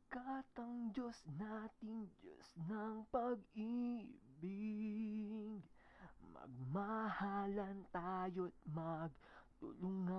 Sapagkat ang Diyos nating Diyos ng pag-ibig, magmahalan tayo't magtulungan.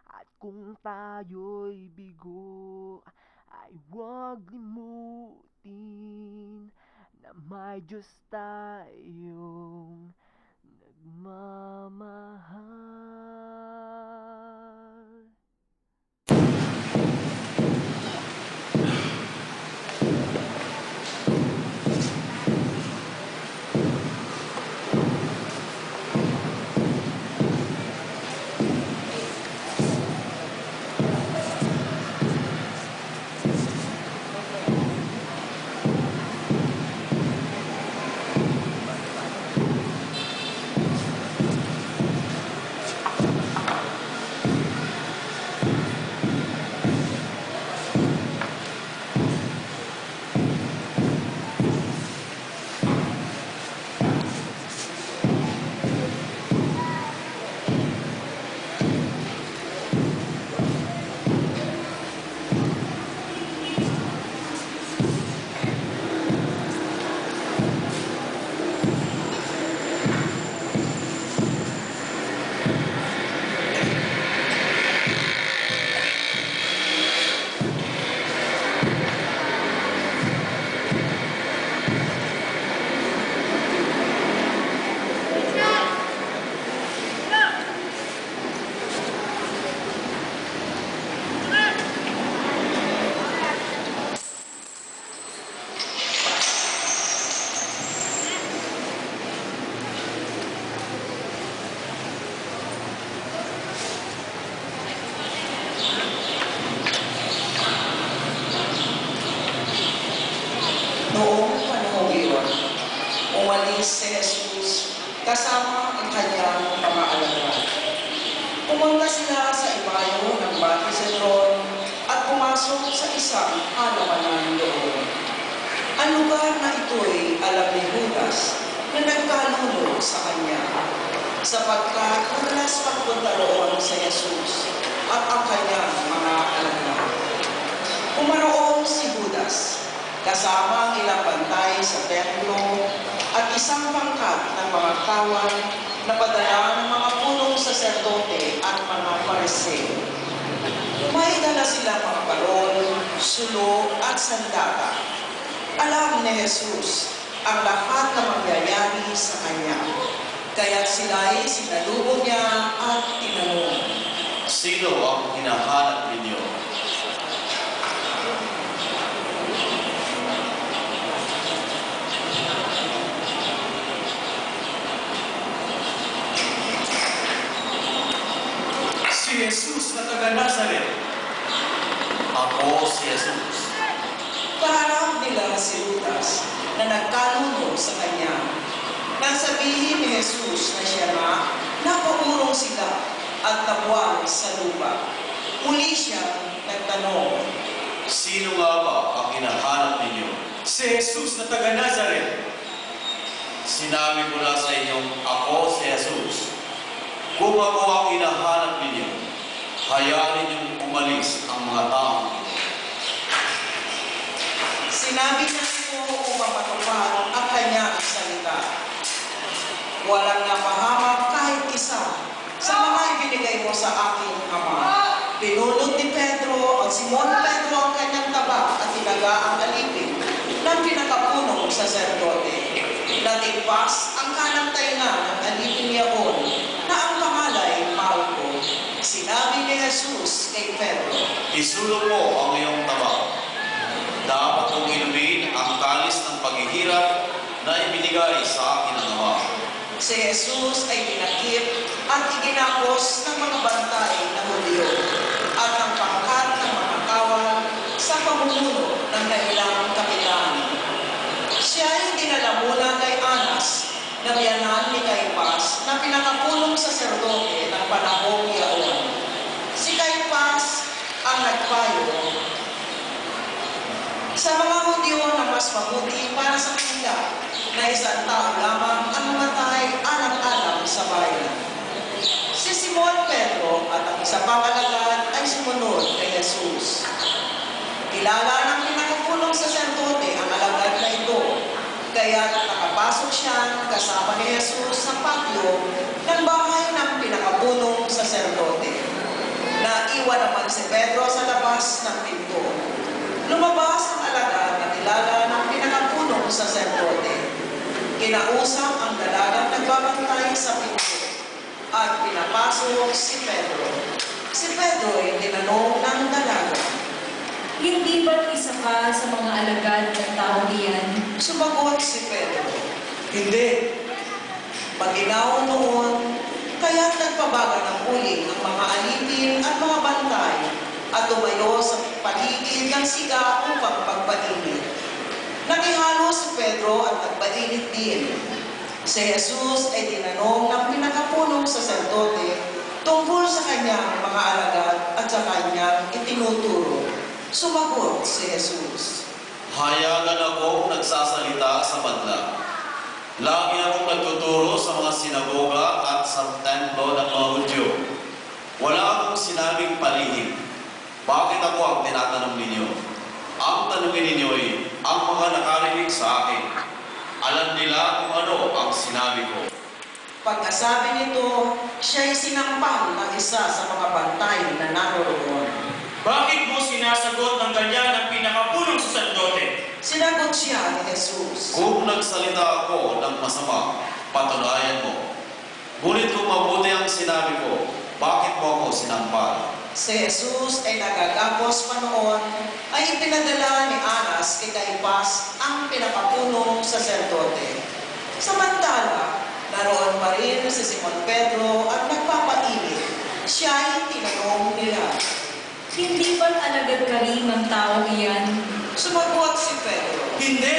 At kung tayo'y bigo, ay huwag limutin na may Diyos tayong nagmamahal. Noong panahong iyon, umalis si Jesus kasama ang kanyang mga alagad. Pumunta sila sa ibayo ng Bati Cedron at pumasok sa isang halamanan doon. Ang lugar na ito'y alam ni Judas na nagkalulog sa kanya, sapagkat madalas pagpunta roon sa Jesus at ang kanyang mga alagad. Umaroon si Judas kasama ang ilang bantay sa templo at isang pangkat ng mga kawal na padala ng mga punong saserdote at mga Pariseo. May dala silang mga barol, sulog at sandata. Alam ni Jesus ang lahat na mangyayari sa kanya, kaya't sila'y sinalubong niya at tinanong, "Sino ang hinahanap ninyo?" Si Jesus na taga Nazaret. "Ako si Jesus." kaharap nila si Judas na nagkalunod sa kanya. Nang sabihin ni Jesus na siya na, napaurong sila at nabuwal sa lupa. Muli siyang nagtanong, "Sino nga ba ang hinahanap ninyo?" Si Jesus na taga Nazaret. Sinabi ko na sa inyong ako si Jesus. Kung ako ang hinahanap ninyo, hayaan ninyong umalis ang mga taong ito. sinabi niya ito upang matupad ang kanyang salita. Walang napahamak kahit isa sa mga ibinigay mo sa aking Ama. Pinulot ni Pedro at Simon Pedro ang kanyang taba at tinaga ang alipin ng pinakapunong saserdote. Natigpas ang kanang tainga ng alipin yaon na ang pangalay Malco. Sinabi ni Jesus kay Pedro, Isulong mo ang iyong taba. Dapat kong inumin ang kalis ng paghihirap na ibinigay sa akin ng Ama. si Jesus ay pinakip at iginapos ng mga bantay na Hudyo at ang pangkat ng mga kawal sa pamumuno ng kanilang kapitan. Siya ay dinala muna kay Anas na biyanan ni Caiphas na pinakapunong saserdote ng panahong yaon. Si Caiphas ang nagpayo sa mga Hudyo na mas mabuti para sa kanila na isang tao lamang ang mamatay alang-alang sa bayan. Si Simon Pedro at ang isa pang alagad ay sumunod kay Jesus. Kilala ng pinakapunong saserdote ang alagad na ito. Kaya nakapasok siya kasama ni Jesus sa patio ng bahay ng pinakapunong saserdote. Naiwan naman si Pedro sa labas ng pinto. Lumabas ang alagad na kilala ng pinakapunong saserdote. Kinausap ang dalagang nagbabantay sa pinto at pinapasok si Pedro. Si Pedro ay tinanong ng dalaga. Hindi ba't isa ka sa mga alagad ng tao iyan? Sumagot si Pedro. Hindi. Maginaw noon, kaya't nagpabaga ng uling ang mga alipin at mga bantay at tumayo sa paligid ng siga upang pagpainit. Nakihalo si Pedro at nagpainit din. Si Jesus ay tinanong ng pinakapunong saserdote tungkol sa kanyang mga alagad at sa kanyang itinuturo. Sumagot si Jesus. Hayagan akong nagsasalita sa banla. Lagi akong nagtuturo sa mga sinagoga at sa templo ng mga Hudyo. Wala akong sinabing palihim. Bakit ako ang tinatanong ninyo? Ang tanongin ninyo ay ang mga nakarinig sa akin. Alam nila kung ano ang sinabi ko. Pagkasabi nito, siya'y sinampal ng isa sa mga bantay na naroroon. Bakit mo sinasagot ng ganyan ang pinakapunong saserdote? Sinagot siya ni Jesus. Kung nagsalita ako ng masama, patunayan mo. Ngunit kung mabuti ang sinabi ko, bakit mo ako sinampal? Si Jesus ay nagagapos pa noon ay ipinadala ni Anas kay Caiphas ang pinakapunong saserdote. Samantala, naroon pa rin si Simon Pedro at nagpapainit. Siya ay tinanong nila. Hindi ba't alagad ka rin ng tao iyan? Sumagot si Pedro. Hindi.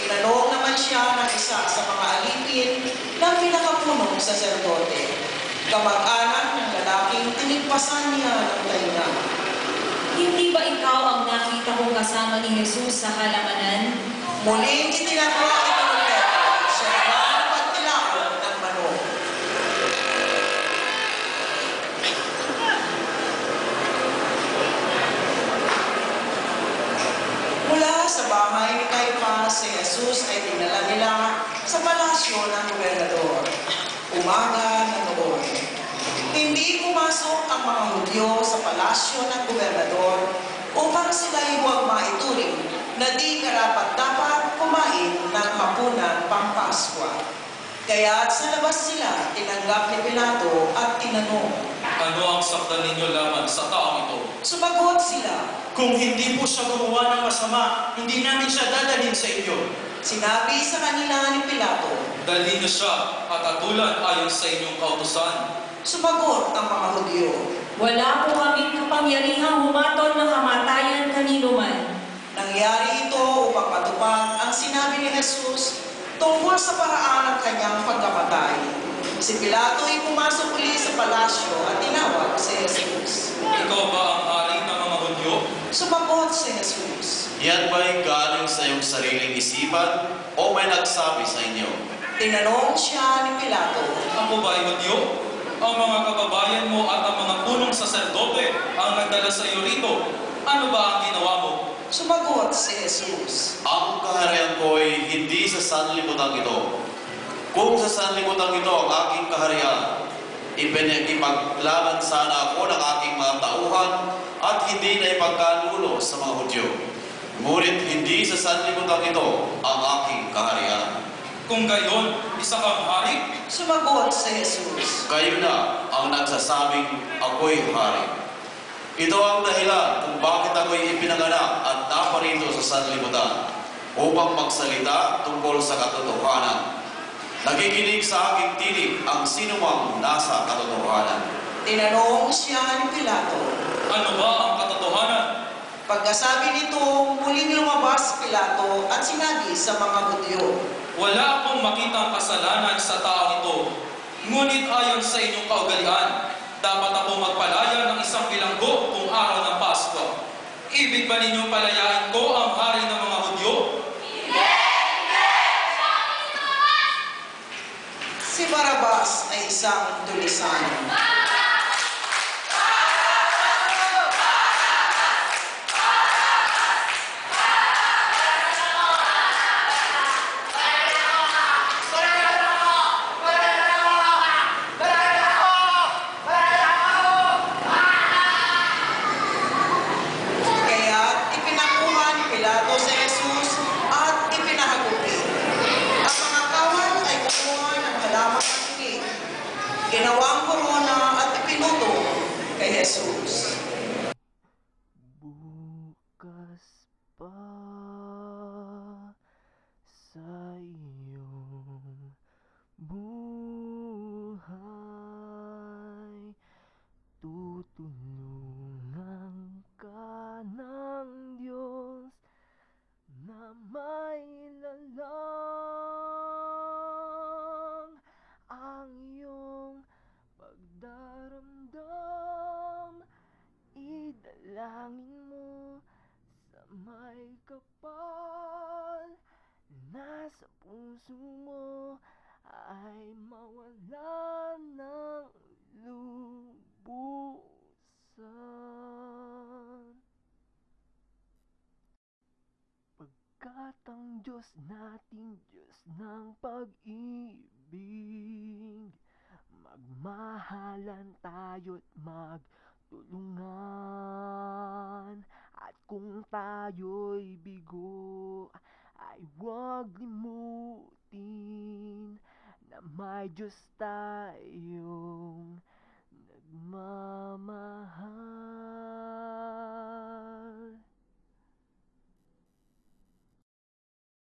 Tinanong naman siya ng isa sa mga alipin ng pinakapunong saserdote. Kamag-anak ng lalaking tinigpasan niya ng taina. Hindi ba ikaw ang nakita kong kasama ni Jesus sa halamanan? Muling itinatwa ito ni Pedro. Siya naman ang pagtilaon ng manok. Mula sa bahay ni Caiphas, si Jesus ay dinala nila sa palasyo ng gobernador. Umaga na noon. Hindi pumasok ang mga Hudyo sa palasyo ng gobernador upang sila'y huwag maituring na di karapat-dapat kumain ng hapunan pang-Paskwa. Kaya sa labas sila, tinanggap ni Pilato at tinanong. Ano ang sakdal ninyo laman sa taong ito? Sumagot sila. Kung hindi po siya gumawa ng masama, hindi namin siya dadalhin sa inyo. Sinabi sa kanila ni Pilato. Dalhin niyo siya at atulan ayon sa inyong kautusan. Sumagot ang mga Hudyo. Wala po kaming kapangyarihang humatol ng kamatayan kanino man. Nangyari ito upang matupad ang sinabi ni Jesus tungkol sa paraan ng kanyang pagkamatay. Si Pilato ay pumasok uli sa palasyo at tinawag si Jesus. Ikaw ba ang hari ng mga Hudyo? Sumagot si Jesus. Yan ba'y galing sa iyong sariling isipan o may nagsabi sa inyo? Tinanong siya ni Pilato. Ako ba ay Hudyo? Ang mga kababayan mo at ang mga punong saserdote ang nagdala sa iyo rito. Ano ba ang ginawa mo? Sumagot si Jesus. Ang kaharian ko ay hindi sa sanlibutan ito. Kung sa sanlibutan ito ang aking kaharian, ipaglaban sana ako ng aking mga tauhan at hindi na ipagkanulo sa mga Hudyo. Ngunit hindi sa sanlibutan ito ang aking kaharian. Kung gayon, isa kang hari? Sumagot si Jesus. Kayo na ang nagsasabing ako'y hari. Ito ang dahilan kung bakit ako'y ipinanganak at naparito sa sanlibutan upang magsalita tungkol sa katotohanan. Nakikinig sa aking tinig ang sinumang nasa katotohanan. Tinanong siya ni Pilato. Ano ba ang katotohanan? Pagkasabi nito, muling lumabas si Pilato at sinabi sa mga Hudyo. Wala akong makitang kasalanan sa taong ito. Ngunit ayon sa inyong kaugalian, dapat ako magpalaya ng isang bilanggo kung araw ng Pasko. Ibig ba ninyong palayain ko ang hari ng mga Hudyo? Si Barabas ay isang tulisan. Dalangin mo sa may kapal, nasa puso mo ay mawala ng lubusan. Pagkat ang Diyos nating Diyos ng pag-ibig, magmahalan tayo't magtulungan. At kung tayo'y bigo, ay huwag limutin na may Diyos tayong nagmamahal.